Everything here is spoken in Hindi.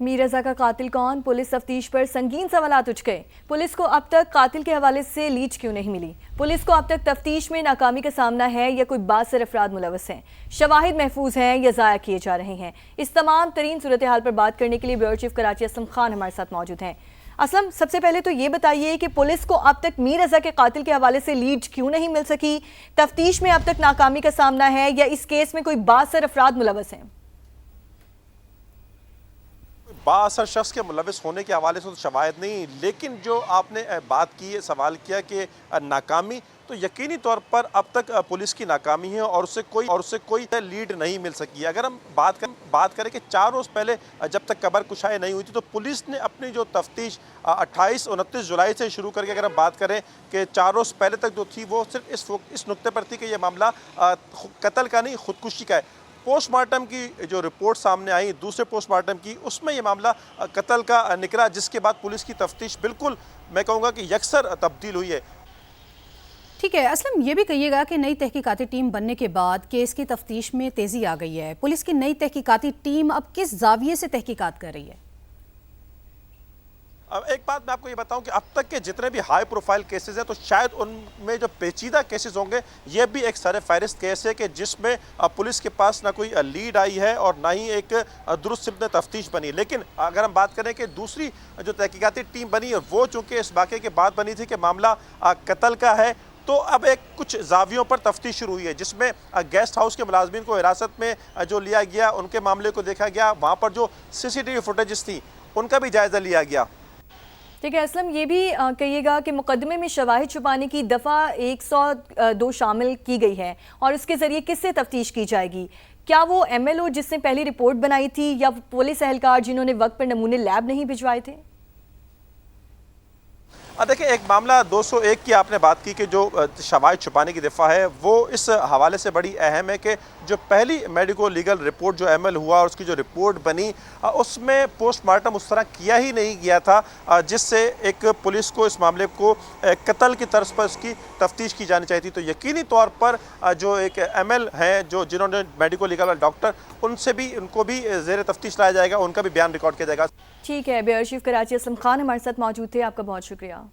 मीर रजा का कातिल कौन? पुलिस तफ्तीश पर संगीन सवालात उठ गए। पुलिस को अब तक कातिल के हवाले से लीड क्यों नहीं मिली? पुलिस को अब तक तफ्तीश में नाकामी का सामना है या कोई बासर अफराद मुलवस हैं? शवाहिद महफूज हैं या ज़ाया किए जा रहे हैं? इस तमाम तरीन सूरत हाल पर बात करने के लिए ब्यूरो चीफ कराची असलम खान हमारे साथ मौजूद हैं। असलम, सबसे पहले तो ये बताइए कि पुलिस को अब तक मीर रजा के कातिल के हवाले से लीड क्यों नहीं मिल सकी? तफ्तीश में अब तक नाकामी का सामना है या इस केस में कोई बासर अफराद मुलवस हैं? बासर शख्स के मुलविस होने के हवाले से तो शवायद नहीं, लेकिन जो आपने बात की, सवाल किया कि नाकामी, तो यकीनी तौर पर अब तक पुलिस की नाकामी है और उससे कोई लीड नहीं मिल सकी। अगर हम बात करें कि 4 रोज़ पहले जब तक कबर कुशाई नहीं हुई थी तो पुलिस ने अपनी जो तफ्तीश 28-29 जुलाई से शुरू करके, अगर हम बात करें कि 4 रोज़ पहले तक जो थी वो सिर्फ इस नुक्ते पर थी कि यह मामला कत्ल का नहीं, खुदकुशी का है। पोस्टमार्टम की जो रिपोर्ट सामने आई, दूसरे पोस्टमार्टम की, उसमें ये मामला कत्ल का निकला, जिसके बाद पुलिस की तफ्तीश बिल्कुल, मैं कहूँगा कि यकसर तब्दील हुई है। ठीक है असलम, ये भी कहिएगा कि नई तहकीकाती टीम बनने के बाद केस की तफ्तीश में तेज़ी आ गई है। पुलिस की नई तहकीकाती टीम अब किस जाविये से तहकीकात कर रही है? अब एक बात मैं आपको ये बताऊं कि अब तक के जितने भी हाई प्रोफाइल केसेस हैं तो शायद उनमें जो पेचीदा केसेस होंगे, ये भी एक सर फहरिस्त केस है कि जिसमें पुलिस के पास ना कोई लीड आई है और ना ही एक दुरुस्त सिमत तफ्तीश बनी। लेकिन अगर हम बात करें कि दूसरी जो तहकीकाती टीम बनी है वो चूँकि इस वाक़े के बाद बनी थी कि मामला कत्ल का है, तो अब एक कुछ जावियों पर तफ्तीश शुरू हुई है, जिसमें गेस्ट हाउस के मुलाजमीन को हिरासत में जो लिया गया, उनके मामले को देखा गया, वहाँ पर जो CCTV फुटेजेस थी उनका भी जायज़ा लिया गया। ठीक है असलम, ये भी कहिएगा कि मुकदमे में शवाहिद छुपाने की दफ़ा 102 शामिल की गई है और उसके ज़रिए किससे तफ्तीश की जाएगी? क्या वो MLO जिसने पहली रिपोर्ट बनाई थी या पुलिस एहलकार जिन्होंने वक्त पर नमूने लैब नहीं भिजवाए थे? देखिए, एक मामला 201 की आपने बात की कि जो शवाहिद छुपाने की दफ़ा है, वो इस हवाले से बड़ी अहम है कि जो पहली मेडिको लीगल रिपोर्ट जो ML हुआ और उसकी जो रिपोर्ट बनी, उसमें पोस्टमार्टम उस तरह किया ही नहीं गया था, जिससे एक पुलिस को इस मामले को कत्ल की तर्ज पर उसकी तफ्तीश की जानी चाहिए थी। तो यकीनी तौर पर जो एक ML हैं, जिन्होंने मेडिको लीगल डॉक्टर, उनको भी ज़ेर तफ्तीश लाया जाएगा, उनका भी बयान रिकॉर्ड किया जाएगा। ठीक है, ब्यूरो चीफ कराची असलम खान हमारे साथ मौजूद थे, आपका बहुत शुक्रिया।